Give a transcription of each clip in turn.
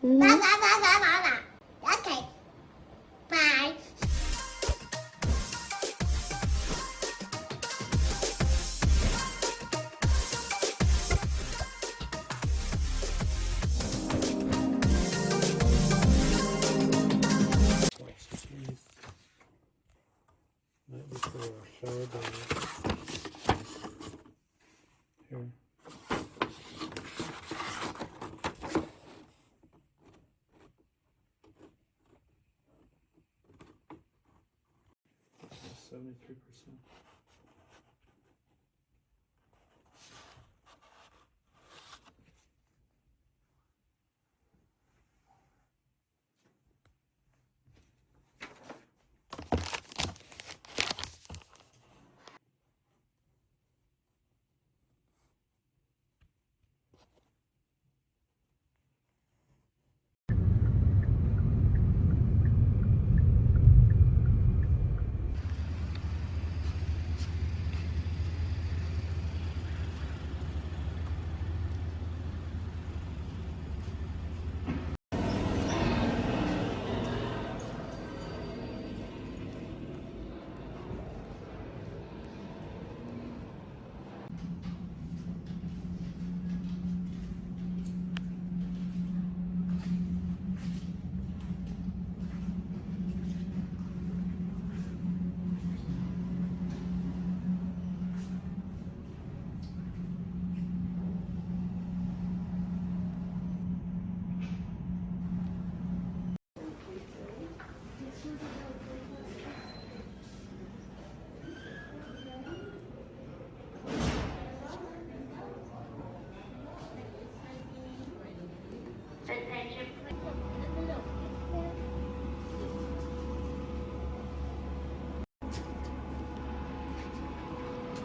Bye, bye, bye, bye, bye, bye. Okay. Bye. Night before, shower day. Here. %73%.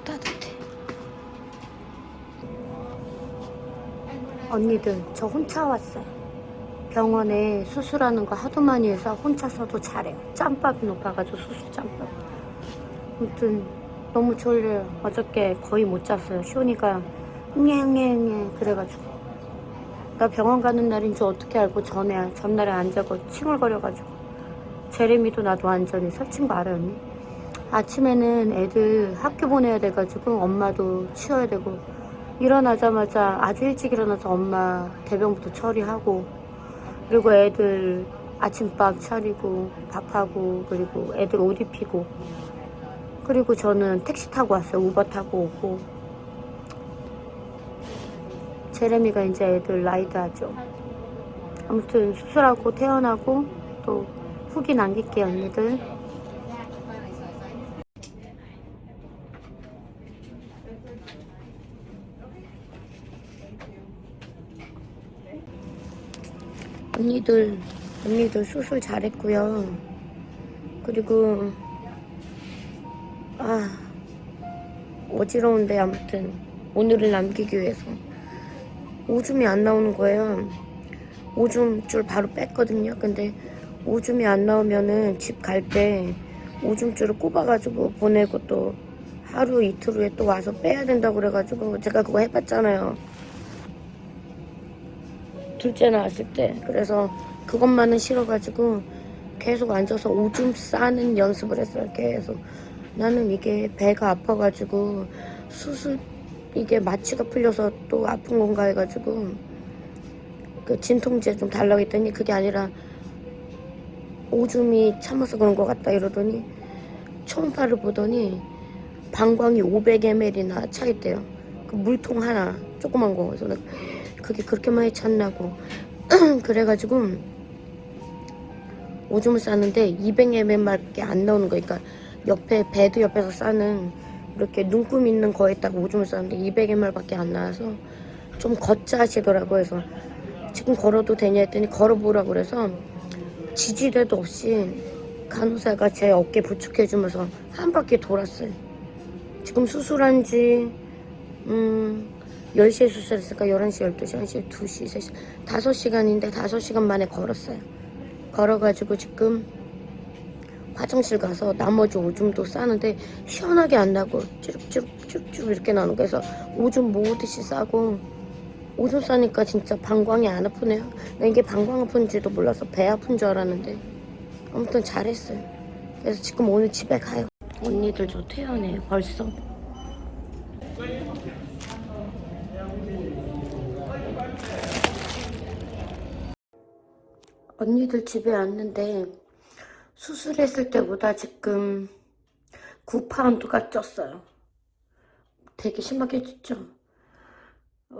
따뜻해. 언니들, 저 혼자 왔어요. 병원에 수술하는 거 하도 많이 해서 혼자서도 잘해요. 짬밥이 높아가지고 수술 짬밥. 아무튼 너무 졸려요. 어저께 거의 못 잤어요. 시온이가 응애응애응애 그래가지고 나 병원 가는 날인 줄 어떻게 알고 전날에 안 자고 칭얼거려가지고. 제레미도 나도 완전히 설친 거 알아요, 언니? 아침에는 애들 학교 보내야 돼가지고 엄마도 치워야 되고, 일어나자마자 아주 일찍 일어나서 엄마 대병부터 처리하고, 그리고 애들 아침밥 차리고 밥하고, 그리고 애들 옷 입히고, 그리고 저는 택시 타고 왔어요. 우버 타고 오고. 제레미가 이제 애들 라이드 하죠. 아무튼 수술하고 퇴원하고 또 후기 남길게요, 언니들. 언니들 수술 잘했고요. 그리고 어지러운데 아무튼 오늘을 남기기 위해서 오줌이 안 나오는 거예요. 오줌줄 바로 뺐거든요. 근데 오줌이 안 나오면은 집 갈 때 오줌줄을 꼽아가지고 보내고 또 하루 이틀 후에 또 와서 빼야 된다고 그래가지고 제가 그거 해봤잖아요. 둘째 나왔을 때. 그래서 그것만은 싫어가지고 계속 앉아서 오줌 싸는 연습을 했어요. 계속. 나는 이게 배가 아파가지고 수술 이게 마취가 풀려서 또 아픈 건가 해가지고 그 진통제 좀 달라고 했더니 그게 아니라 오줌이 참아서 그런 것 같다 이러더니 초음파를 보더니 방광이 500ml나 차 있대요. 그 물통 하나 조그만 거. 그래서 그게 그렇게 많이 찼나고 그래가지고 오줌을 싸는데 200ml밖에 안 나오는 거. 그러니까 옆에 베드 옆에서 싸는 이렇게 눈금 있는 거에다가 오줌을 싸는데 200ml밖에 안 나와서 좀 걷자 하시더라고요. 그래서 지금 걸어도 되냐 했더니 걸어보라고 그래서 지지대도 없이 간호사가 제 어깨 부축해주면서 한 바퀴 돌았어요. 지금 수술한 지 10시에 수술했을까? 11시, 12시, 1시, 2시, 3시 5시간인데 5시간 만에 걸었어요. 걸어가지고 지금 화장실 가서 나머지 오줌도 싸는데 시원하게 안 나고 쭈룩쭈룩 이렇게 나는 거여서 오줌 모으듯이 싸고 오줌 싸니까 진짜 방광이 안 아프네요. 나 이게 방광 아픈지도 몰라서 배 아픈 줄 알았는데 아무튼 잘했어요. 그래서 지금 오늘 집에 가요. 언니들 저 퇴원해요 벌써. 언니들 집에 왔는데 수술했을 때보다 지금 9파운드가 쪘어요. 되게 심하게 쪘죠.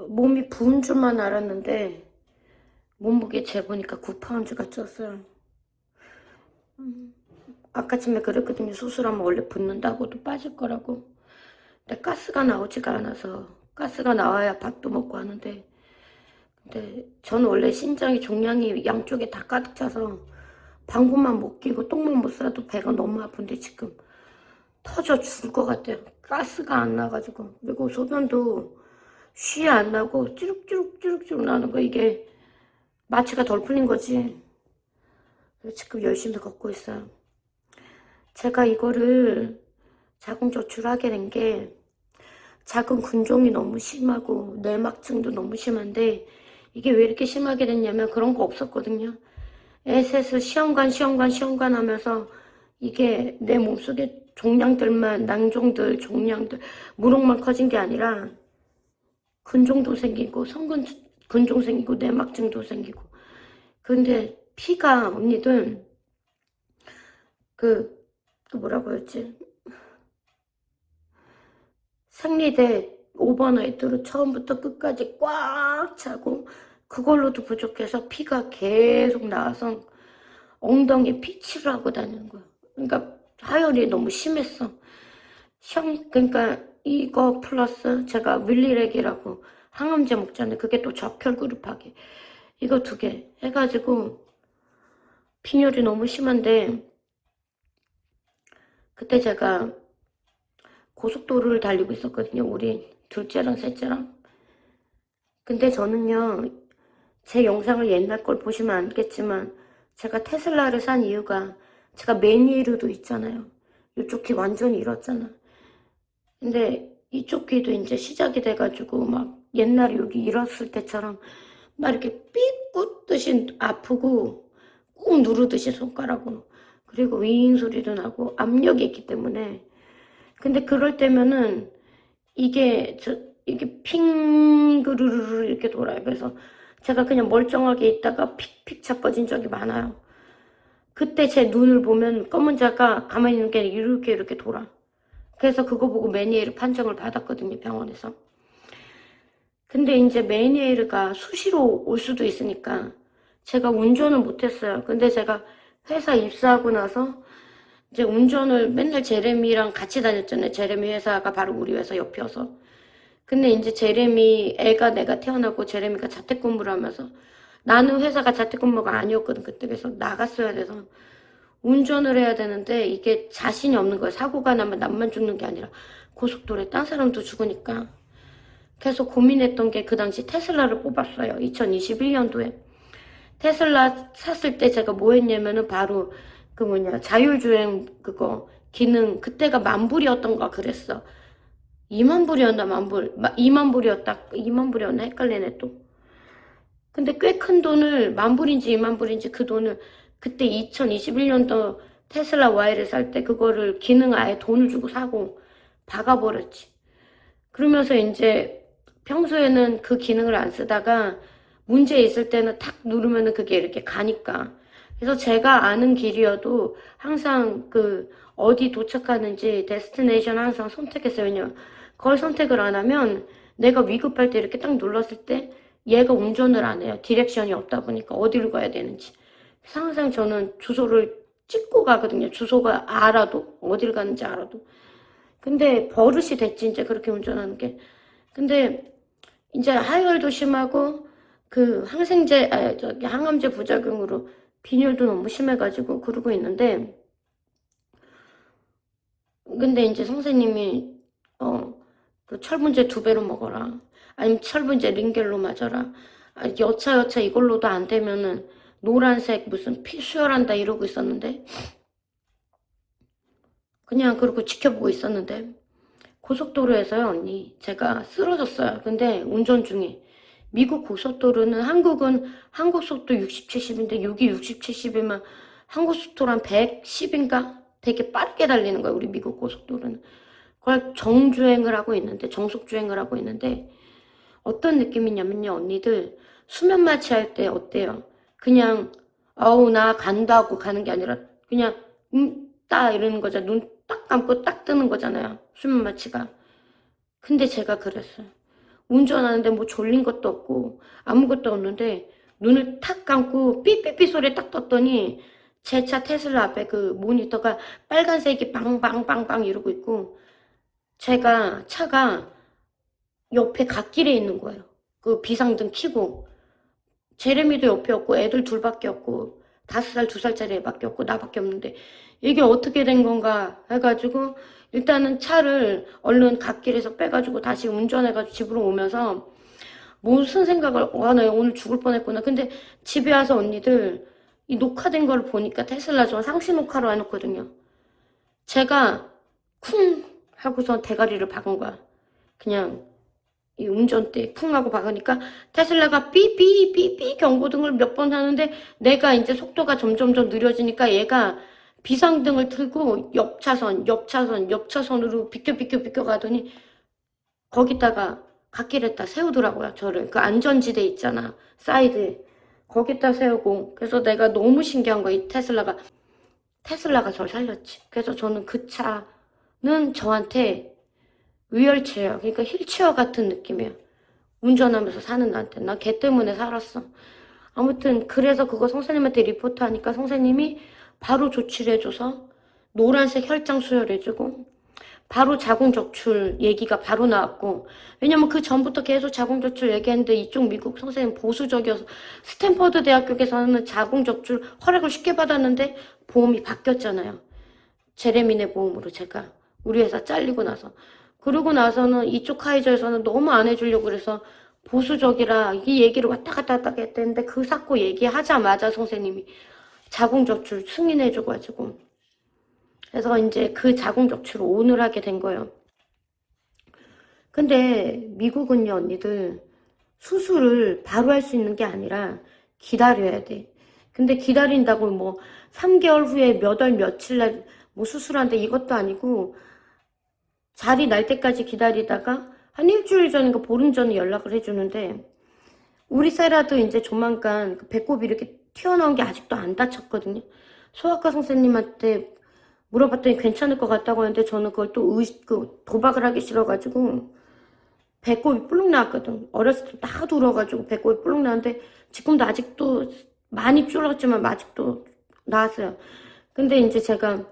몸이 부은 줄만 알았는데 몸무게 재보니까 9파운드가 쪘어요. 아까쯤에 그랬거든요. 수술하면 원래 붓는다고도 빠질 거라고. 근데 가스가 나오지가 않아서 가스가 나와야 밥도 먹고 하는데 근데 저는 원래 신장이 종양이 양쪽에 다 가득 차서 방구만 못 끼고 똥만 못 싸도 배가 너무 아픈데 지금 터져 죽을 것 같아요. 가스가 안 나가지고. 그리고 소변도 쉬 안 나고 쭈룩쭈룩 나는 거 이게 마취가 덜 풀린 거지. 그래서 지금 열심히 걷고 있어요. 제가 이거를 자궁조출하게 된 게 자궁 근종이 너무 심하고 내막증도 너무 심한데 이게 왜 이렇게 심하게 됐냐면 그런 거 없었거든요. 애셋을 시험관 하면서 이게 내 몸속에 종양들만 낭종들 종양들 무록만 커진 게 아니라 근종도 생기고 성근 근종 생기고 내막증도 생기고. 근데 피가 언니들 그 뭐라고 했지? 생리대 오버나이트로 처음부터 끝까지 꽉 차고 그걸로도 부족해서 피가 계속 나와서 엉덩이에 피치를 하고 다니는 거야. 그러니까 하혈이 너무 심했어. 그러니까 이거 플러스 제가 윌리렉이라고 항암제 먹잖아요. 그게 또 적혈그룹하게 이거 2개 해가지고 빈혈이 너무 심한데 그때 제가 고속도로를 달리고 있었거든요. 우리 둘째랑 셋째랑. 근데 저는요. 제 영상을 옛날 걸 보시면 알겠지만 제가 테슬라를 산 이유가 제가 메니에르도 있잖아요. 이쪽 귀 완전히 잃었잖아. 근데 이쪽 귀도 이제 시작이 돼가지고 막 옛날에 여기 잃었을 때처럼 막 이렇게 삐끗듯이 아프고 꾹 누르듯이 손가락으로. 그리고 윙 소리도 나고 압력이 있기 때문에. 근데 그럴 때면은 이게 핑그르르 이렇게 돌아요. 그래서 제가 그냥 멀쩡하게 있다가 픽픽 자빠진 적이 많아요. 그때 제 눈을 보면 검은 자가 가만히 있는 게 이렇게 돌아. 그래서 그거 보고 메니에르 판정을 받았거든요, 병원에서. 근데 이제 메니에르가 수시로 올 수도 있으니까 제가 운전을 못했어요. 근데 제가 회사 입사하고 나서 이제 운전을 맨날 제레미랑 같이 다녔잖아요. 제레미 회사가 바로 우리 회사 옆이어서. 근데 이제 제레미 애가 내가 태어나고 제레미가 자택근무를 하면서 나는 회사가 자택근무가 아니었거든. 그때. 그래서 나갔어야 돼서 운전을 해야 되는데 이게 자신이 없는 거예요. 사고가 나면 나만 죽는 게 아니라 고속도로에 딴 사람도 죽으니까. 계속 고민했던 게 그 당시 테슬라를 뽑았어요. 2021년도에. 테슬라 샀을 때 제가 뭐 했냐면은 바로 자율주행 그거 기능 그때가 10,000불이었던가 그랬어. 20,000불이었나 10,000불 20,000불이었다 20,000불이었나 헷갈리네 또. 근데 꽤 큰 돈을 10,000불인지 20,000불인지 그 돈을 그때 2021년도 테슬라 Y를 살 때 그거를 기능 아예 돈을 주고 사고 박아버렸지. 그러면서 이제 평소에는 그 기능을 안 쓰다가 문제 있을 때는 탁 누르면은 그게 이렇게 가니까. 그래서 제가 아는 길이어도 항상 어디 도착하는지 데스티네이션 항상 선택했어요. 왜냐면 그걸 선택을 안 하면 내가 위급할 때 이렇게 딱 눌렀을 때 얘가 운전을 안 해요. 디렉션이 없다 보니까 어디로 가야 되는지. 그래서 항상 저는 주소를 찍고 가거든요. 주소가 알아도 어딜 가는지 알아도. 근데 버릇이 됐지 이제 그렇게 운전하는 게. 근데 이제 하혈도 심하고 항암제 부작용으로 빈혈도 너무 심해가지고 그러고 있는데 근데 이제 선생님이 그 철분제 2배로 먹어라. 아니면 철분제 링겔로 맞아라. 여차 이걸로도 안 되면은 노란색 무슨 피 수혈한다 이러고 있었는데 그냥 그러고 지켜보고 있었는데 고속도로에서요 언니 제가 쓰러졌어요. 근데 운전 중에 미국 고속도로는 한국은 한국 속도 60, 70인데 여기 60, 70이면 한국 속도로 한 110인가? 되게 빠르게 달리는 거예요. 우리 미국 고속도로는. 그걸 정주행을 하고 있는데 정속주행을 하고 있는데 어떤 느낌이냐면요. 언니들 수면 마취할 때 어때요? 그냥 아우 나 간다고 가는 게 아니라 그냥 따 이러는 거죠. 눈 딱 감고 딱 뜨는 거잖아요. 수면 마취가. 근데 제가 그랬어요. 운전하는데 뭐 졸린 것도 없고 아무것도 없는데 눈을 탁 감고 삐삐삐 소리 딱 떴더니 제 차 테슬라 앞에 그 모니터가 빨간색이 빵빵빵빵 이러고 있고 제가 차가 옆에 갓길에 있는 거예요. 그 비상등 켜고 제레미도 옆에 없고 애들 둘밖에 없고 5살, 2살짜리 애밖에 없고 나밖에 없는데 이게 어떻게 된 건가 해가지고 일단은 차를 얼른 갓길에서 빼가지고 다시 운전해가지고 집으로 오면서 무슨 생각을 나 오늘 죽을 뻔했구나. 근데 집에 와서 언니들 이 녹화된 걸 보니까 테슬라 저 상시 녹화로 해놓거든요. 제가 쿵 하고서 대가리를 박은 거야. 그냥 이 운전대 쿵 하고 박으니까 테슬라가 삐삐삐삐 경고등을 몇 번 하는데 내가 이제 속도가 점점 느려지니까 얘가 비상등을 틀고 옆차선으로 비껴 가더니 거기다가 갓길에다 세우더라고요. 저를 그 안전지대 있잖아 사이드에 거기다 세우고 그래서 내가 너무 신기한 거야. 이 테슬라가 저를 살렸지. 그래서 저는 그 차는 저한테 위얼체어 그러니까 휠체어 같은 느낌이에요. 운전하면서 사는 나한테 나 걔 때문에 살았어. 아무튼 그래서 그거 선생님한테 리포트하니까 선생님이 바로 조치를 해줘서 노란색 혈장 수혈해주고 바로 자궁적출 얘기가 바로 나왔고 왜냐면 그 전부터 계속 자궁적출 얘기했는데 이쪽 미국 선생님 보수적이어서 스탠퍼드 대학교에서는 자궁적출 허락을 쉽게 받았는데 보험이 바뀌었잖아요. 제레미네 보험으로 제가 우리 회사 잘리고 나서 그러고 나서는 이쪽 카이저에서는 너무 안 해주려고 그래서 보수적이라 이 얘기를 왔다 갔다 했는데 그 사건 얘기하자마자 선생님이 자궁적출 승인해줘가지고 그래서 이제 그 자궁적출을 오늘 하게 된 거예요. 근데 미국은요 언니들 수술을 바로 할 수 있는 게 아니라 기다려야 돼. 근데 기다린다고 뭐 3개월 후에 몇 월 며칠 날 뭐 수술하는데 이것도 아니고 자리 날 때까지 기다리다가 한 일주일 전인가 보름 전에 연락을 해주는데 우리 세라도 이제 조만간 그 배꼽이 이렇게 튀어나온 게 아직도 안 다쳤거든요. 소아과 선생님한테 물어봤더니 괜찮을 것 같다고 하는데 저는 그걸 또 도박을 하기 싫어가지고 배꼽이 뿔룩 나왔거든. 어렸을 때 하도 울어가지고 배꼽이 뿔룩 나왔는데 지금도 아직도 많이 줄었지만 아직도 나왔어요. 근데 이제 제가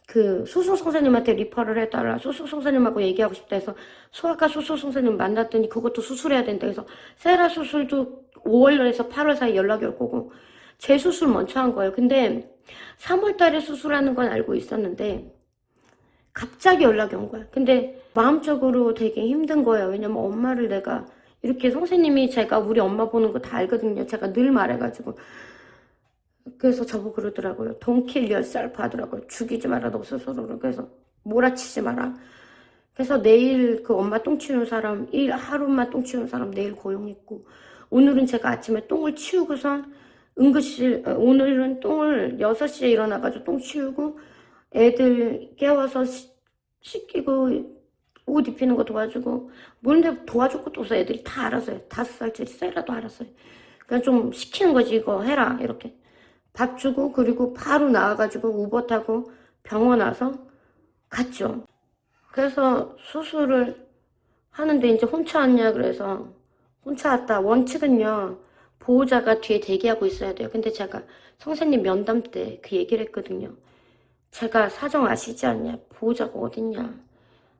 그 수술 선생님한테 리퍼를 해달라 수술 선생님하고 얘기하고 싶다 해서 소아과 수술 선생님 만났더니 그것도 수술해야 된다 해서 세라 수술도 5월에서 8월 사이 연락이 올 거고 제 수술 먼저 한 거예요. 근데 3월 달에 수술하는 건 알고 있었는데 갑자기 연락이 온 거야. 근데 마음적으로 되게 힘든 거예요. 왜냐면 엄마를 내가 이렇게 선생님이 제가 우리 엄마 보는 거 다 알거든요. 제가 늘 말해가지고 그래서 저보고 그러더라고요. Don't kill yourself 하더라고요. 죽이지 마라 너 스스로를. 그래서 몰아치지 마라. 그래서 내일 그 엄마 똥 치우는 사람 하루만 똥 치우는 사람 내일 고용했고 오늘은 제가 아침에 똥을 치우고선 응급실 오늘은 똥을 6시에 일어나가지고 똥 치우고 애들 깨워서 씻기고 옷 입히는 거 도와주고 뭔데 도와줄 것도 없어. 애들이 다 알아서 해. 5살짜리 세라도 알아서 해. 그냥 좀 시키는 거지. 이거 해라 이렇게 밥 주고 그리고 바로 나와가지고 우버 타고 병원 와서 갔죠. 그래서 수술을 하는데 이제 혼자 왔냐 그래서 혼자 왔다. 원칙은요 보호자가 뒤에 대기하고 있어야 돼요. 근데 제가 선생님 면담 때 그 얘기를 했거든요. 제가 사정 아시지 않냐? 보호자가 어딨냐?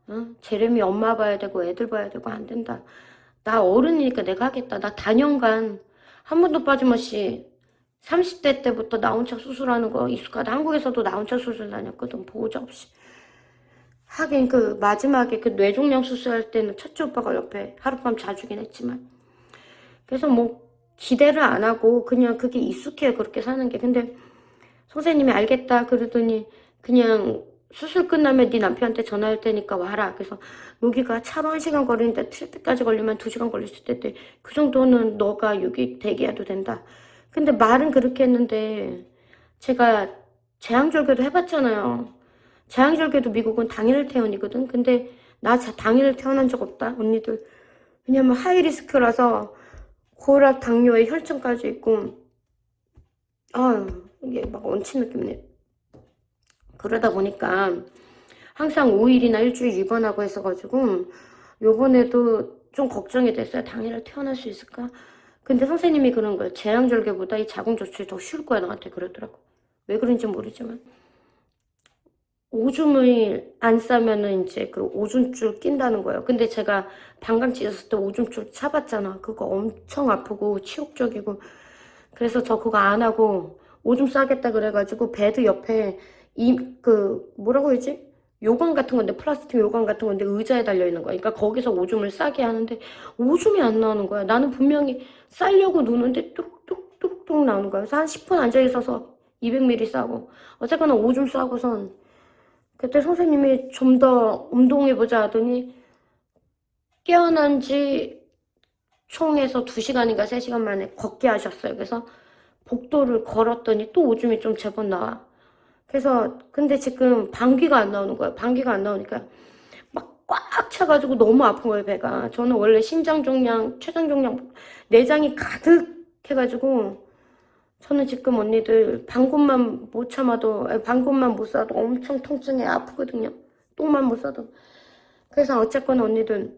어? 제레미 엄마 봐야 되고 애들 봐야 되고 안 된다. 나 어른이니까 내가 하겠다. 나 다년간 한 번도 빠짐없이 30대 때부터 나 혼자 수술하는 거 익숙하다. 한국에서도 나 혼자 수술 다녔거든. 보호자 없이. 하긴 그 마지막에 그 뇌종양 수술할 때는 첫째 오빠가 옆에 하룻밤 자주긴 했지만 그래서 뭐 기대를 안 하고 그냥 그게 익숙해요. 그렇게 사는 게. 근데 선생님이 알겠다 그러더니 그냥 수술 끝나면 네 남편한테 전화할 테니까 와라. 그래서 여기가 차로 1시간 거리는데 트래픽까지 걸리면 2시간 걸릴 수도 있대. 그 정도는 너가 여기 대기해도 된다. 근데 말은 그렇게 했는데 제가 재앙절개도 해봤잖아요. 재앙절개도 미국은 당일 퇴원이거든. 근데 나 당일 퇴원한 적 없다 언니들. 왜냐면 하이리스크라서 고혈압, 당뇨에 혈증까지 있고 아유 이게 막 얹힌 느낌이네. 그러다 보니까 항상 5일이나 일주일 입원하고 했어가지고 요번에도 좀 걱정이 됐어요. 당일에 태어날 수 있을까? 근데 선생님이 그런 거예요. 재앙절개보다 이 자궁조출이 더 쉬울 거야 나한테 그러더라고. 왜 그런지 모르지만 오줌을 안 싸면은 이제 그 오줌줄 낀다는 거예요. 근데 제가 방광 찢었을 때 오줌줄 차봤잖아. 그거 엄청 아프고 치욕적이고 그래서 저 그거 안 하고 오줌 싸겠다 그래가지고 베드 옆에 뭐라고 해야지? 요강 같은 건데 플라스틱 요강 같은 건데 의자에 달려 있는 거야. 그러니까 거기서 오줌을 싸게 하는데 오줌이 안 나오는 거야. 나는 분명히 싸려고 누는데 뚝뚝뚝뚝 나오는 거야. 그래서 한 10분 앉아 있어서 200ml 싸고 어쨌거나 오줌 싸고선 그때 선생님이 좀 더 운동해보자 하더니 깨어난 지 총에서 2시간인가 3시간 만에 걷게 하셨어요. 그래서 복도를 걸었더니 또 오줌이 좀 제법 나와. 그래서 근데 지금 방귀가 안 나오는 거예요. 방귀가 안 나오니까 막 꽉 차가지고 너무 아픈 거예요, 배가. 저는 원래 신장 종양, 췌장 종양, 내장이 가득 해가지고 저는 지금 언니들 방귀만 못 참아도 방귀만 못 쏴도 엄청 통증이 아프거든요. 똥만 못 쏴도. 그래서 어쨌거나 언니들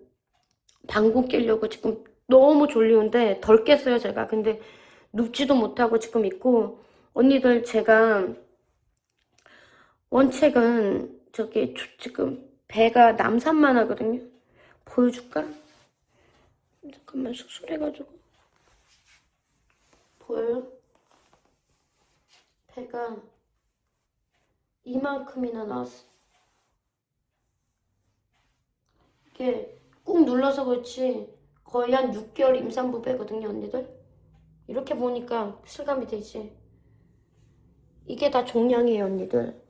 방귀 끼려고 지금 너무 졸리운데 덜 깼어요, 제가. 근데 눕지도 못하고 지금 있고 언니들 제가 원책은 저기 지금 배가 남산만 하거든요. 보여줄까? 잠깐만 수술해가지고 보여요? 배가 이만큼이나 나왔어. 이게 꾹 눌러서 그렇지 거의 한 6개월 임산부 배거든요, 언니들. 이렇게 보니까 실감이 되지. 이게 다 종양이에요, 언니들.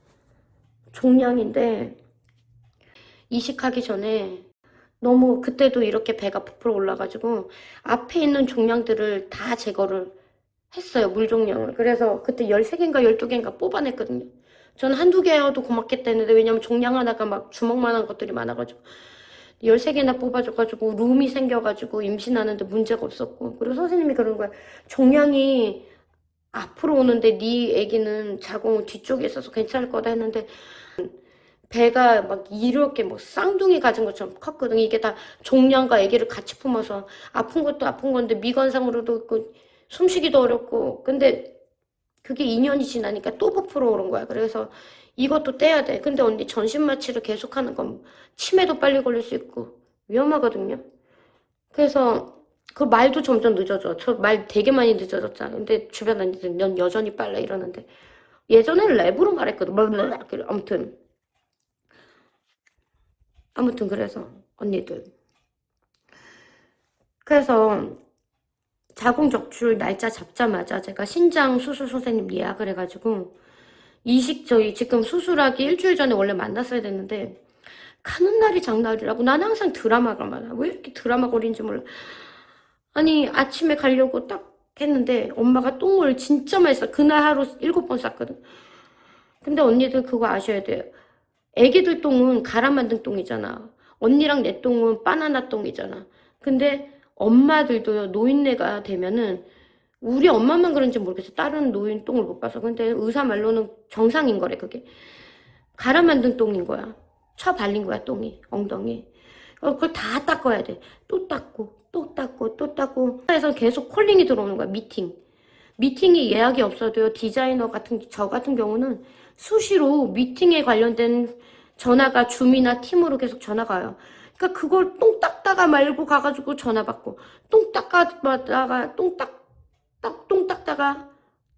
종양인데 이식하기 전에 너무 그때도 이렇게 배가 부풀어 올라가지고 앞에 있는 종양들을 다 제거를 했어요, 물종양을. 그래서 그때 13개인가 12개인가 뽑아냈거든요. 저는 한두 개여도 고맙겠다 했는데 왜냐면 종양 하나가 막 주먹만한 것들이 많아가지고 13개나 뽑아줘가지고 룸이 생겨가지고 임신하는데 문제가 없었고. 그리고 선생님이 그러는 거야. 종양이 앞으로 오는데 네 애기는 자궁 뒤쪽에 있어서 괜찮을 거다 했는데 배가 막 이렇게 뭐 쌍둥이 가진 것처럼 컸거든. 이게 다 종양과 아기를 같이 품어서 아픈 것도 아픈 건데 미관상으로도 있고 숨쉬기도 어렵고. 근데 그게 2년이 지나니까 또 부풀어 오른 거야. 그래서 이것도 떼야 돼. 근데 언니 전신 마취를 계속하는 건 치매도 빨리 걸릴 수 있고 위험하거든요. 그래서 그 말도 점점 늦어져. 저 말 되게 많이 늦어졌잖아. 근데 주변 언니들은 넌 여전히 빨라 이러는데 예전에는 랩으로 말했거든. 아무튼 그래서 언니들 그래서 자궁 적출 날짜 잡자마자 제가 신장 수술 선생님 예약을 해가지고 저희 지금 수술하기 일주일 전에 원래 만났어야 됐는데 가는 날이 장날이라고. 나는 항상 드라마가 많아. 왜 이렇게 드라마 거리는지 몰라. 아니 아침에 가려고 딱 했는데 엄마가 똥을 진짜 많이 쌌어. 그날 하루 7번 쌌거든. 근데 언니들 그거 아셔야 돼요. 애기들 똥은 갈아 만든 똥이잖아. 언니랑 내 똥은 바나나 똥이잖아. 근데 엄마들도요, 노인네가 되면은 우리 엄마만 그런지 모르겠어. 다른 노인 똥을 못 봐서. 근데 의사 말로는 정상인 거래, 그게. 갈아 만든 똥인 거야. 쳐 발린 거야, 똥이. 엉덩이. 그걸 다 닦아야 돼. 또 닦고, 또 닦고, 또 닦고. 그래서 계속 콜링이 들어오는 거야, 미팅. 미팅이 예약이 없어도요, 디자이너 저 같은 경우는 수시로 미팅에 관련된 전화가 줌이나 팀으로 계속 전화가 와요. 그러니까 그걸 똥 닦다가 말고 가가지고 전화 받고, 똥 닦다가, 똥 닦다가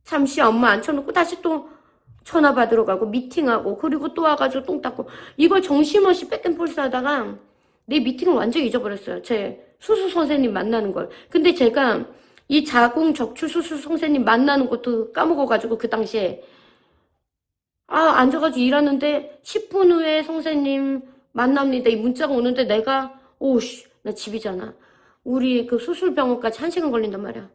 잠시 업무 앉혀놓고 다시 또 전화 받으러 가고, 미팅하고, 그리고 또 와가지고 똥 닦고, 이걸 정신없이 백앤폴스 하다가 내 미팅을 완전히 잊어버렸어요. 제 수술 선생님 만나는 걸. 근데 제가 이 자궁 적출 수술 선생님 만나는 것도 까먹어가지고 그 당시에 앉아가지고 일하는데 10분 후에 선생님 만납니다. 이 문자가 오는데 내가, 오씨, 나 집이잖아. 우리 그 수술병원까지 1시간 걸린단 말이야.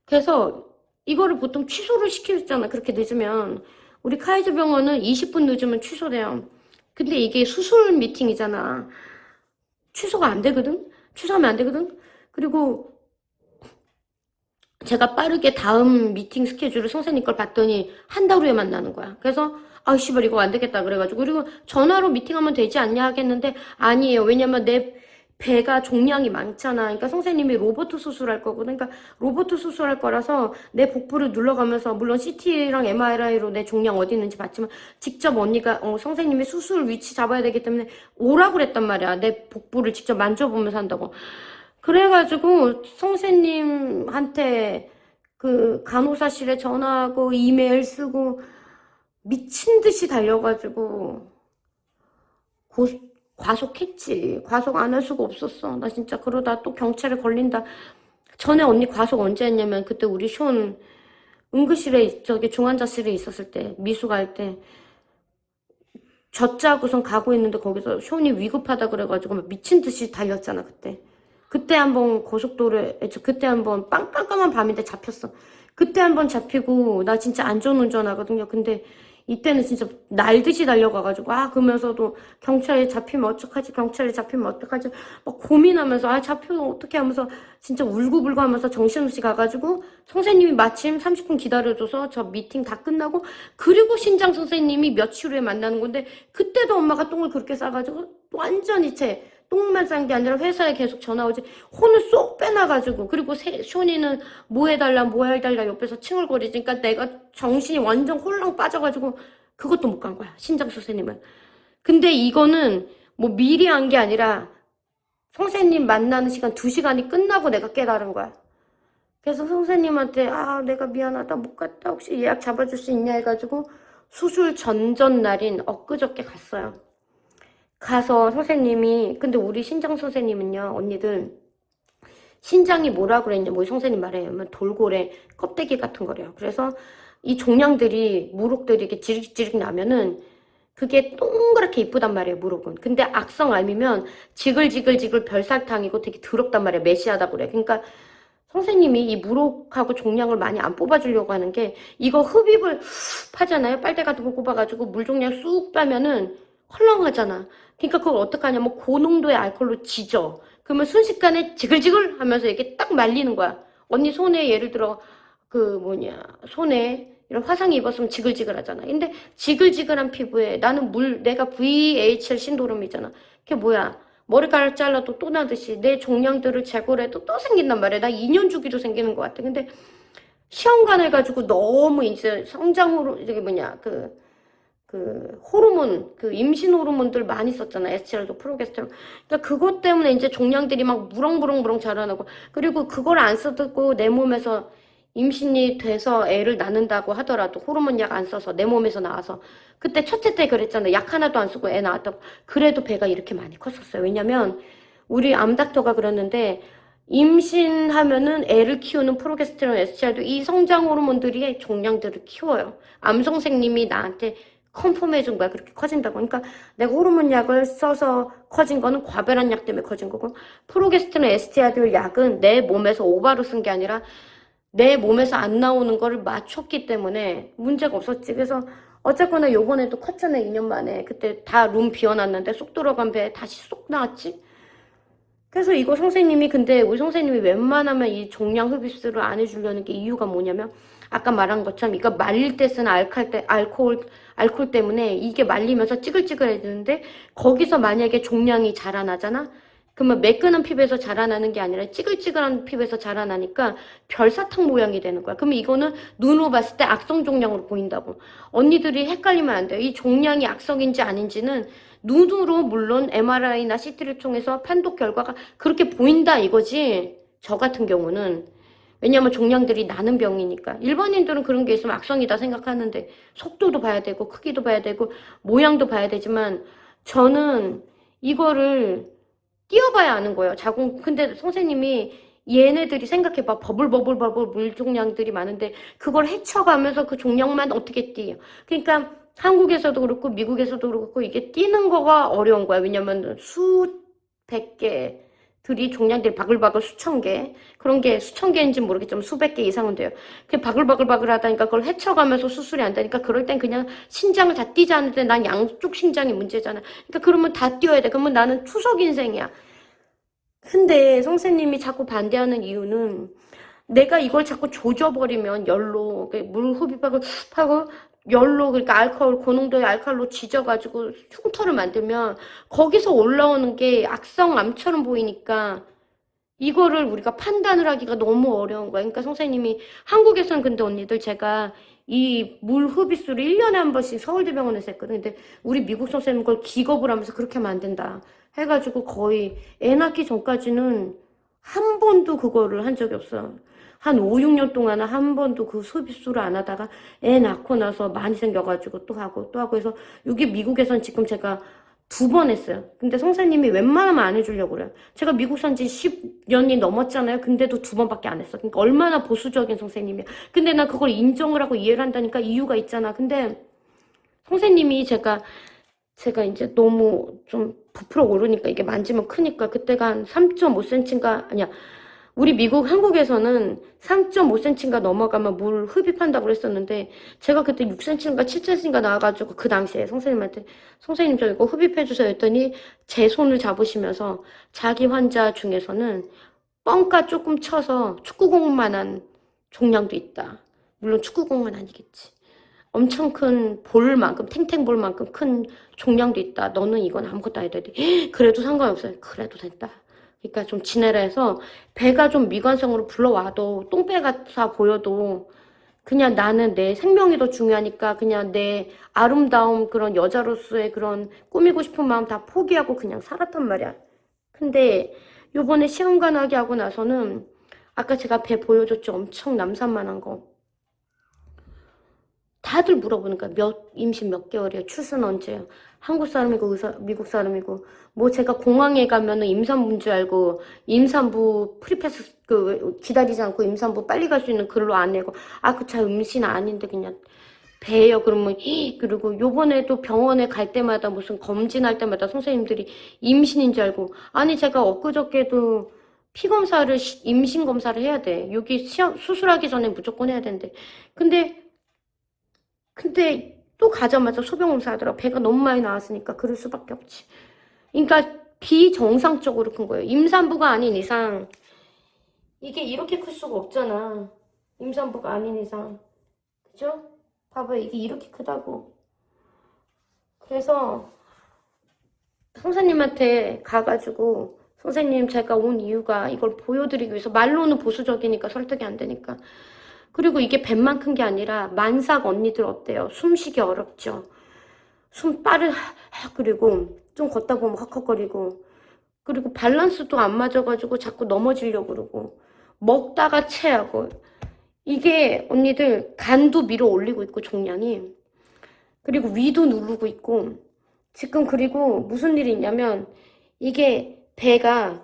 그래서 이거를 보통 취소를 시키잖아. 그렇게 늦으면. 우리 카이저 병원은 20분 늦으면 취소돼요. 근데 이게 수술 미팅이잖아. 취소가 안 되거든? 취소하면 안 되거든? 그리고 제가 빠르게 다음 미팅 스케줄을 선생님 걸 봤더니 한 달 후에 만나는 거야. 그래서 씨발 이거 안 되겠다 그래가지고 그리고 전화로 미팅하면 되지 않냐 하겠는데 아니에요. 왜냐면 내 배가 종양이 많잖아. 그러니까 선생님이 로봇 수술할 거거든. 그러니까 로봇 수술할 거라서 내 복부를 눌러가면서 물론 CT랑 MRI로 내 종양 어디 있는지 봤지만 직접 언니가 선생님이 수술 위치 잡아야 되기 때문에 오라고 그랬단 말이야. 내 복부를 직접 만져보면서 한다고. 그래가지고 선생님한테 그 간호사실에 전화하고 이메일 쓰고 미친 듯이 달려가지고 과속했지. 과속 안 할 수가 없었어. 나 진짜 그러다 또 경찰에 걸린다. 전에 언니 과속 언제 했냐면 그때 우리 쇼는 응급실에 저기 중환자실에 있었을 때 미수 갈 때 젖자고선 가고 있는데 거기서 쇼니 위급하다 그래가지고 막 미친 듯이 달렸잖아 그때. 그때 한번 고속도로에 그때 한번 깜깜한 밤인데 잡혔어. 그때 한번 잡히고 나 진짜 안전운전 하거든요. 근데 이때는 진짜 날듯이 달려가가지고 그러면서도 경찰에 잡히면 어떡하지 경찰에 잡히면 어떡하지 막 고민하면서 잡히면 어떡해 하면서 진짜 울고불고 하면서 정신없이 가가지고 선생님이 마침 30분 기다려줘서 저 미팅 다 끝나고 그리고 신장 선생님이 며칠 후에 만나는 건데 그때도 엄마가 똥을 그렇게 싸가지고 완전히 똥만 싼 게 아니라 회사에 계속 전화 오지 혼을 쏙 빼놔가지고 그리고 쇼니는 뭐 해달라 뭐 해달라 옆에서 칭얼거리지 그러니까 내가 정신이 완전 홀랑 빠져가지고 그것도 못 간 거야 신장 선생님은. 근데 이거는 뭐 미리 한 게 아니라 선생님 만나는 시간 2시간이 끝나고 내가 깨달은 거야. 그래서 선생님한테 내가 미안하다 못 갔다 혹시 예약 잡아줄 수 있냐 해가지고 수술 전전날인 엊그저께 갔어요. 가서 선생님이 근데 우리 신장 선생님은요 언니들 신장이 뭐라 그랬냐 뭐 선생님 말하면 돌고래 껍데기 같은 거래요. 그래서 이 종양들이 무록들이 이렇게 지릭지릭 나면은 그게 동그랗게 이쁘단 말이에요 무록은. 근데 악성암이면 지글지글지글 별사탕이고 되게 더럽단 말이에요. 메시하다 그래. 그러니까 선생님이 이 무록하고 종양을 많이 안 뽑아주려고 하는 게 이거 흡입을 하잖아요. 빨대 같은 거 꼽아가지고 물 종양 쑥 빼면은 헐렁하잖아. 그러니까 그걸 어떡하냐면 고농도의 알코올로 지져. 그러면 순식간에 지글지글 하면서 이렇게 딱 말리는 거야. 언니 손에 예를 들어 손에 이런 화상 입었으면 지글지글 하잖아. 근데 지글지글한 피부에 나는 내가 VHL 신도름이잖아. 그게 뭐야? 머리카락 잘라도 또 나듯이 내 종양들을 제거를 해도 또 생긴단 말이야. 나 2년 주기로 생기는 것 같아. 근데 시험관 해가지고 너무 이제 성장으로 호르몬, 임신 호르몬들 많이 썼잖아. 에스트로겐, 프로게스테론. 그러니까 그것 때문에 이제 종양들이 막 무렁무렁무렁 자라나고, 그리고 그걸 안 써도 내 몸에서 임신이 돼서 애를 낳는다고 하더라도 호르몬 약 안 써서 내 몸에서 나와서 그때 첫째 때 그랬잖아. 약 하나도 안 쓰고 애 낳았다고. 그래도 배가 이렇게 많이 컸었어요. 왜냐면 우리 암닥터가 그랬는데 임신하면은 애를 키우는 프로게스테론, 에스트로겐도 이 성장 호르몬들이 종양들을 키워요. 암 선생님이 나한테 컨펌해준 거야. 그렇게 커진다고. 그러니까 내가 호르몬 약을 써서 커진 거는 과배란 약 때문에 커진 거고 프로게스테론 에스티아디올 약은 내 몸에서 오바로 쓴 게 아니라 내 몸에서 안 나오는 거를 맞췄기 때문에 문제가 없었지. 그래서 어쨌거나 요번에도 컸잖아. 2년 만에. 그때 다 룸 비워놨는데 쏙 들어간 배 다시 쏙 나왔지. 그래서 이거 선생님이 근데 우리 선생님이 웬만하면 이 종양 흡입술을 안 해주려는 게 이유가 뭐냐면 아까 말한 것처럼 이거 말릴 때 쓰는 알코올 때문에 이게 말리면서 찌글찌글해지는데 거기서 만약에 종양이 자라나잖아? 그러면 매끈한 피부에서 자라나는 게 아니라 찌글찌글한 피부에서 자라나니까 별사탕 모양이 되는 거야. 그러면 이거는 눈으로 봤을 때 악성 종양으로 보인다고. 언니들이 헷갈리면 안 돼요. 이 종양이 악성인지 아닌지는 눈으로 물론 MRI나 CT를 통해서 판독 결과가 그렇게 보인다 이거지. 저 같은 경우는. 왜냐면 종양들이 나는 병이니까. 일반인들은 그런 게 있으면 악성이다 생각하는데 속도도 봐야 되고 크기도 봐야 되고 모양도 봐야 되지만 저는 이거를 띄어봐야 아는 거예요. 근데 선생님이 얘네들이 생각해봐. 버블 물종양들이 많은데 그걸 헤쳐가면서 그 종양만 어떻게 띄요. 그러니까 한국에서도 그렇고 미국에서도 그렇고 이게 뛰는 거가 어려운 거야. 왜냐면 수백 개들이 종양들이 바글바글 수천 개 그런 게 수천 개인지는 모르겠지만 수백 개 이상은 돼요. 그게 바글바글 하다니까 그걸 헤쳐가면서 수술이 안 되니까 그럴 땐 그냥 신장을 다 뛰지 않는데 난 양쪽 신장이 문제잖아. 그러니까 그러면 다 뛰어야 돼. 그러면 나는 투석 인생이야. 근데 선생님이 자꾸 반대하는 이유는 내가 이걸 자꾸 조져버리면 열로 물 흡입하고 하고 열로 그러니까 알코올 고농도의 알칼로 지져가지고 흉터를 만들면 거기서 올라오는 게 악성암처럼 보이니까 이거를 우리가 판단을 하기가 너무 어려운 거야. 그러니까 선생님이 한국에서는 근데 언니들 제가 이 물 흡입술을 1년에 한 번씩 서울대병원에서 했거든. 근데 우리 미국 선생님 그걸 기겁을 하면서 그렇게 하면 안 된다 해가지고 거의 애 낳기 전까지는 한 번도 그거를 한 적이 없어. 한 5, 6년 동안 한 번도 그 흡입술을 안 하다가 애 낳고 나서 많이 생겨가지고 또 하고 해서 여기 미국에선 지금 제가 2번 했어요. 근데 선생님이 웬만하면 안 해주려고 그래요. 제가 미국 산 지 10년이 넘었잖아요. 근데도 2번밖에 안 했어. 그러니까 얼마나 보수적인 선생님이야. 근데 나 그걸 인정을 하고 이해를 한다니까 이유가 있잖아. 근데 선생님이 제가 이제 너무 좀 부풀어 오르니까 이게 만지면 크니까 그때가 한 3.5cm인가 아니야. 우리 미국 한국에서는 3.5cm인가 넘어가면 물 흡입한다고 그랬었는데 제가 그때 6cm인가 7cm인가 나와가지고 그 당시에 선생님한테 선생님 저 이거 흡입해주세요 했더니 제 손을 잡으시면서 자기 환자 중에서는 뻥까 조금 쳐서 축구공만한 종양도 있다. 물론 축구공은 아니겠지. 엄청 큰 볼만큼 탱탱볼만큼 큰 종양도 있다. 너는 이건 아무것도 아니다. 그래도 상관없어요. 그래도 됐다. 그러니까 좀 지내라 해서 배가 좀 미관성으로 불러와도 똥배 같아 보여도 그냥 나는 내 생명이 더 중요하니까 그냥 내 아름다움 그런 여자로서의 그런 꾸미고 싶은 마음 다 포기하고 그냥 살았단 말이야. 근데 요번에 시험관하게 하고 나서는 아까 제가 배 보여줬죠. 엄청 남산만한 거. 다들 물어보니까 임신 몇 개월이에요? 출산 언제예요? 한국 사람이고 미국 사람이고 뭐 제가 공항에 가면은 임산부인 줄 알고 임산부 프리패스 기다리지 않고 임산부 빨리 갈 수 있는 글로 안 내고 그 임신 아닌데 그냥 배예요. 그러면 그리고 요번에도 병원에 갈 때마다 무슨 검진할 때마다 선생님들이 임신인 줄 알고 아니 제가 엊그저께도 피 검사를 임신 검사를 해야 돼. 여기 수술하기 전에 무조건 해야 되는데 근데 또 가자마자 소변검사 하더라고. 배가 너무 많이 나왔으니까 그럴 수밖에 없지. 그러니까 비정상적으로 큰 거예요. 임산부가 아닌 이상 이게 이렇게 클 수가 없잖아. 임산부가 아닌 이상. 그죠? 봐봐요. 이게 이렇게 크다고. 그래서 선생님한테 가가지고 선생님 제가 온 이유가 이걸 보여드리기 위해서 말로는 보수적이니까 설득이 안 되니까 그리고 이게 뱃만 큰 게 아니라 만삭 언니들 어때요? 숨쉬기 어렵죠? 그리고 좀 걷다 보면 헉헉거리고 그리고 밸런스도 안 맞아가지고 자꾸 넘어지려고 그러고 먹다가 체하고 이게 언니들 간도 밀어 올리고 있고 종양이 그리고 위도 누르고 있고 지금 그리고 무슨 일이 있냐면 이게 배가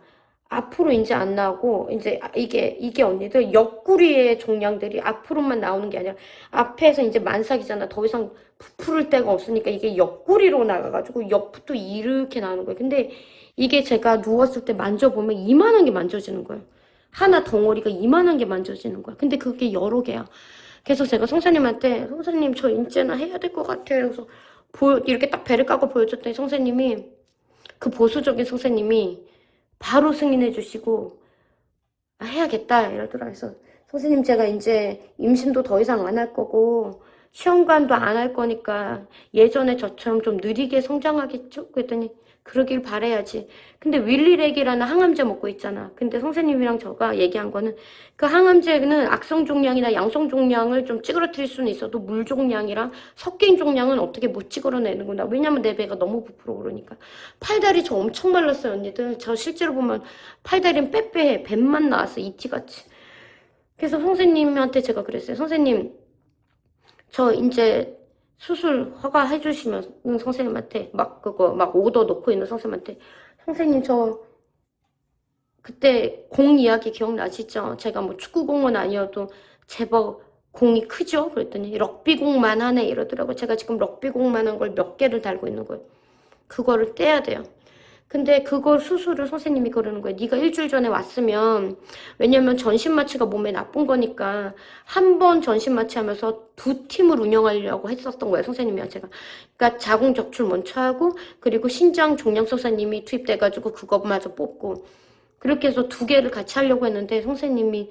앞으로 이제 안 나오고 이제 이게 언니들 옆구리의 종양들이 앞으로만 나오는 게 아니라 앞에서 이제 만삭이잖아. 더 이상 부풀을 데가 없으니까 이게 옆구리로 나가가지고 옆부터 이렇게 나오는 거예요. 근데 이게 제가 누웠을 때 만져보면 이만한 게 만져지는 거예요. 하나 덩어리가 이만한 게 만져지는 거야. 근데 그게 여러 개야. 그래서 제가 선생님한테 선생님 저 이제는 해야 될 것 같아요. 그래서 이렇게 딱 배를 까고 보여줬더니 선생님이 그 보수적인 선생님이 바로 승인해 주시고 해야겠다 이러더라. 그래서 선생님 제가 이제 임신도 더 이상 안 할 거고 시험관도 안 할 거니까 예전에 저처럼 좀 느리게 성장하겠죠? 그랬더니 그러길 바라야지. 근데 윌리렉이라는 항암제 먹고 있잖아. 근데 선생님이랑 저가 얘기한 거는 그 항암제는 악성 종양이나 양성 종양을 좀 찌그러뜨릴 수는 있어도 물 종양이랑 섞인 종양은 어떻게 못 찌그러내는구나. 왜냐면 내 배가 너무 부풀어 오르니까. 팔다리 저 엄청 말랐어요, 언니들. 저 실제로 보면 팔다리는 빼빼해. 뱀만 나왔어, 이티같이. 그래서 선생님한테 제가 그랬어요. 선생님, 저 이제 수술 허가해 주시면 선생님한테 막 오더 놓고 있는 선생님한테 선생님 저 그때 공 이야기 기억나시죠? 제가 뭐 축구공은 아니어도 제법 공이 크죠? 그랬더니 럭비공만 하네 이러더라고. 제가 지금 럭비공만 한 걸 몇 개를 달고 있는 거예요. 그거를 떼야 돼요. 근데 그걸 수술을 선생님이 그러는 거예요. 네가 일주일 전에 왔으면, 왜냐면 전신마취가 몸에 나쁜 거니까 한 번 전신마취 하면서 두 팀을 운영하려고 했었던 거예요. 선생님이랑 제가. 그러니까 자궁적출 먼저 하고 그리고 신장 종양소사님이 투입돼가지고 그것마저 뽑고 그렇게 해서 두 개를 같이 하려고 했는데 선생님이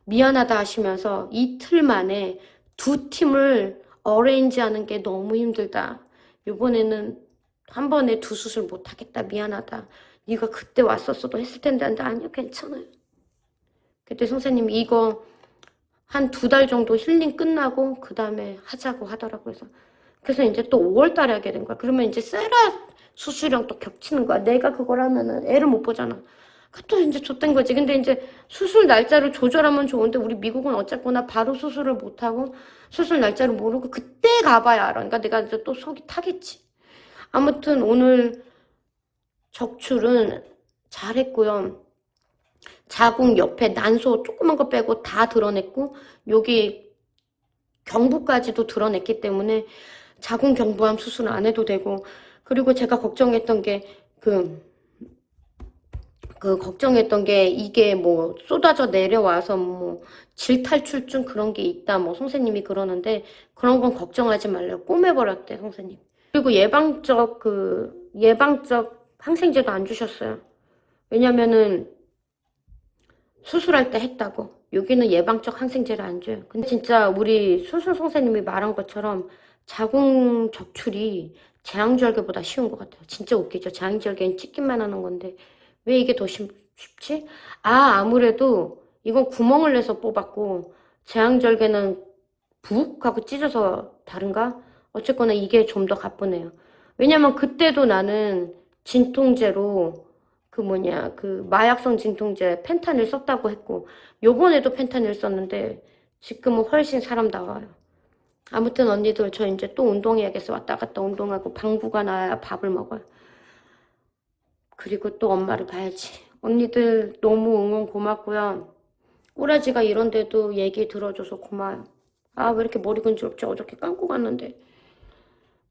미안하다 하시면서 이틀 만에 두 팀을 어레인지 하는 게 너무 힘들다. 이번에는 한 번에 두 수술 못 하겠다. 미안하다. 네가 그때 왔었어도 했을 텐데. 근데 아니요, 괜찮아요. 그때 선생님이 이거 한 2달 정도 힐링 끝나고 그 다음에 하자고 하더라고요. 그래서 이제 또 5월 달에 하게 된 거야. 그러면 이제 세라 수술이랑 또 겹치는 거야. 내가 그걸 하면은 애를 못 보잖아. 또 이제 좆된 거지. 근데 이제 수술 날짜를 조절하면 좋은데 우리 미국은 어쨌거나 바로 수술을 못하고 수술 날짜를 모르고 그때 가봐야 알아. 그러니까 내가 이제 또 속이 타겠지. 아무튼 오늘 적출은 잘했고요. 자궁 옆에 난소 조그만 거 빼고 다 드러냈고 여기 경부까지도 드러냈기 때문에 자궁 경부암 수술은 안 해도 되고, 그리고 제가 걱정했던 게 걱정했던 게 이게 뭐 쏟아져 내려와서 뭐 질탈출증 그런 게 있다 뭐 선생님이 그러는데 그런 건 걱정하지 말라고 꼬매버렸대 선생님. 그리고 예방적 항생제도 안 주셨어요. 왜냐면은 수술할 때 했다고. 여기는 예방적 항생제를 안 줘요. 근데 진짜 우리 수술 선생님이 말한 것처럼 자궁 적출이 재앙절개보다 쉬운 것 같아요. 진짜 웃기죠. 재앙절개는 찍기만 하는 건데 왜 이게 더 쉽지? 아무래도 이건 구멍을 내서 뽑았고 재앙절개는 북 하고 찢어서 다른가? 어쨌거나 이게 좀 더 가쁘네요. 왜냐면 그때도 나는 진통제로 마약성 진통제 펜타닐 썼다고 했고 요번에도 펜타닐 썼는데 지금은 훨씬 사람 나와요. 아무튼 언니들 저 이제 또 운동해야겠어. 왔다 갔다 운동하고 방구가 나야 밥을 먹어요. 그리고 또 엄마를 봐야지. 언니들 너무 응원 고맙고요. 꼬라지가 이런데도 얘기 들어줘서 고마워요. 왜 이렇게 머리 근지럽지? 어저께 감고 갔는데.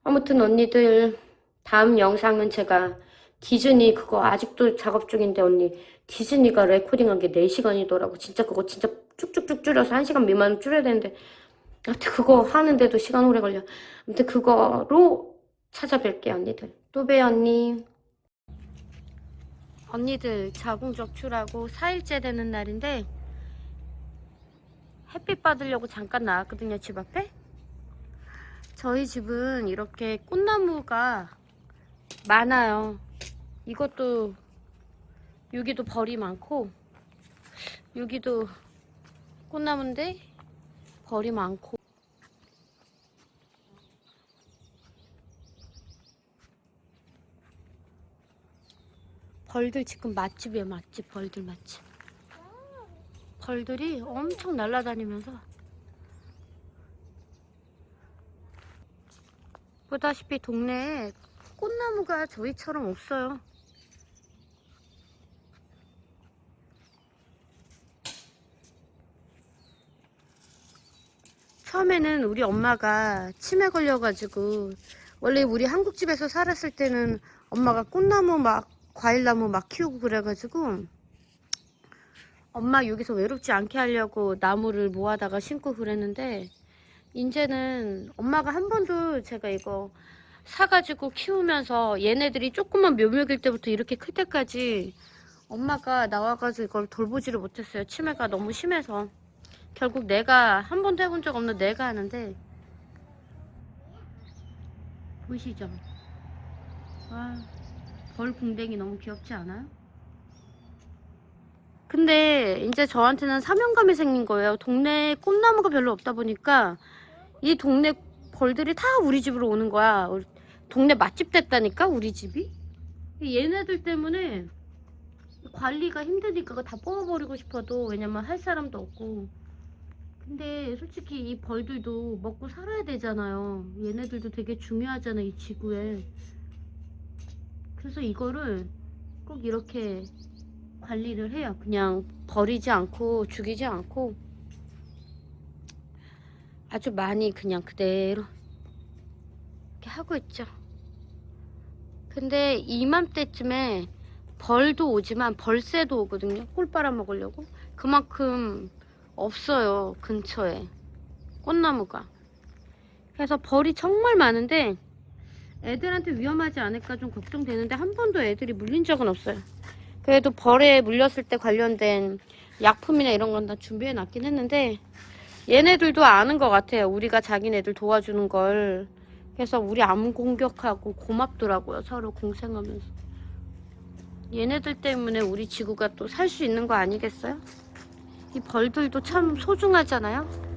아무튼 언니들 다음 영상은 제가 디즈니 그거 아직도 작업 중인데 언니 디즈니가 레코딩한 게 4시간이더라고. 진짜 그거 진짜 쭉쭉쭉 줄여서 1시간 미만 줄여야 되는데 아무튼 그거 하는데도 시간 오래 걸려. 아무튼 그거로 찾아뵐게요 언니들. 또 봬요 언니. 언니들 자궁 적출하고 4일째 되는 날인데 햇빛 받으려고 잠깐 나왔거든요. 집 앞에. 저희 집은 이렇게 꽃나무가 많아요. 이것도 여기도 벌이 많고 여기도 꽃나무인데 벌이 많고 벌들 지금 맛집이에요. 맛집. 벌들 맛집. 벌들이 엄청 날아다니면서 보다시피 동네에 꽃나무가 저희처럼 없어요. 처음에는 우리 엄마가 치매 걸려가지고 원래 우리 한국집에서 살았을 때는 엄마가 꽃나무 막 과일나무 막 키우고 그래가지고 엄마 여기서 외롭지 않게 하려고 나무를 모아다가 심고 그랬는데 이제는 엄마가 한 번도 제가 이거 사가지고 키우면서 얘네들이 조금만 묘목일 때부터 이렇게 클 때까지 엄마가 나와가지고 이걸 돌보지를 못했어요. 치매가 너무 심해서. 결국 내가 한 번도 해본 적 없는 내가 하는데 보이시죠? 벌 궁뎅이 너무 귀엽지 않아요? 근데 이제 저한테는 사명감이 생긴 거예요. 동네에 꽃나무가 별로 없다 보니까 이 동네 벌들이 다 우리 집으로 오는 거야. 동네 맛집 됐다니까 우리 집이. 얘네들 때문에 관리가 힘드니까 그거 다 뽑아버리고 싶어도 왜냐면 할 사람도 없고. 근데 솔직히 이 벌들도 먹고 살아야 되잖아요. 얘네들도 되게 중요하잖아 이 지구에. 그래서 이거를 꼭 이렇게 관리를 해요. 그냥 버리지 않고 죽이지 않고. 아주 많이 그냥 그대로 이렇게 하고 있죠. 근데 이맘때쯤에 벌도 오지만 벌새도 오거든요. 꿀 빨아먹으려고. 그만큼 없어요, 근처에 꽃나무가. 그래서 벌이 정말 많은데 애들한테 위험하지 않을까 좀 걱정되는데 한 번도 애들이 물린 적은 없어요. 그래도 벌에 물렸을 때 관련된 약품이나 이런 건 다 준비해 놨긴 했는데 얘네들도 아는 것 같아요. 우리가 자기네들 도와주는 걸. 그래서 우리 안 공격하고 고맙더라고요. 서로 공생하면서. 얘네들 때문에 우리 지구가 또 살 수 있는 거 아니겠어요? 이 벌들도 참 소중하잖아요.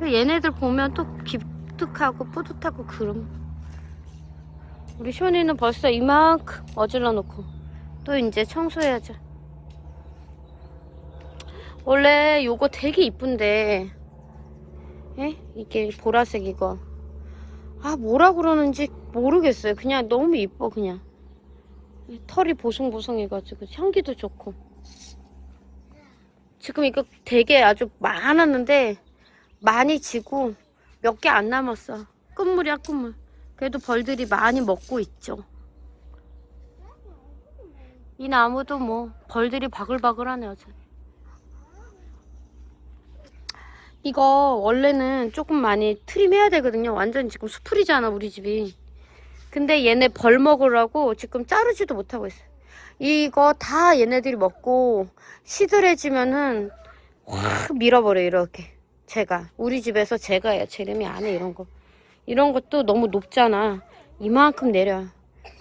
얘네들 보면 또 기특하고 뿌듯하고 그럼. 우리 쇼니는 벌써 이만큼 어질러 놓고 또 이제 청소해야죠. 원래 요거 되게 이쁜데 이게 보라색 이거 뭐라 그러는지 모르겠어요. 그냥 너무 이뻐. 그냥 털이 보송보송해가지고 향기도 좋고. 지금 이거 되게 아주 많았는데 많이 지고 몇 개 안 남았어. 끝물이야 끝물. 그래도 벌들이 많이 먹고 있죠. 이 나무도 뭐 벌들이 바글바글하네 아주. 이거 원래는 조금 많이 트림해야 되거든요. 완전 지금 수풀이잖아 우리 집이. 근데 얘네 벌 먹으라고 지금 자르지도 못하고 있어요. 이거 다 얘네들이 먹고 시들해지면은 확 밀어버려요. 이렇게 우리 집에서 제가 해요. 제рем이 안 해. 이런 것도 너무 높잖아. 이만큼 내려요.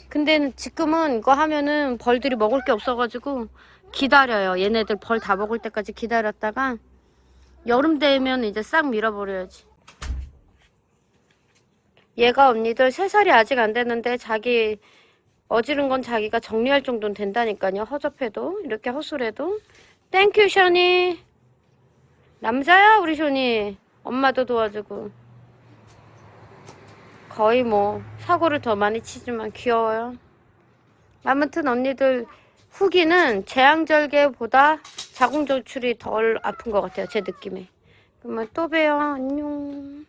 근데 지금은 이거 하면은 벌들이 먹을 게 없어가지고 기다려요. 얘네들 벌 다 먹을 때까지 기다렸다가 여름 되면 이제 싹 밀어버려야지. 얘가 언니들 3살이 아직 안 됐는데 자기 어지른 건 자기가 정리할 정도는 된다니까요. 허접해도 이렇게 허술해도. 땡큐 셔니. 남자야 우리 셔니. 엄마도 도와주고. 거의 뭐 사고를 더 많이 치지만 귀여워요. 아무튼 언니들 후기는 제왕절개보다 자궁조출이 덜 아픈 것 같아요. 제 느낌에. 그러면 또 봬요. 안녕.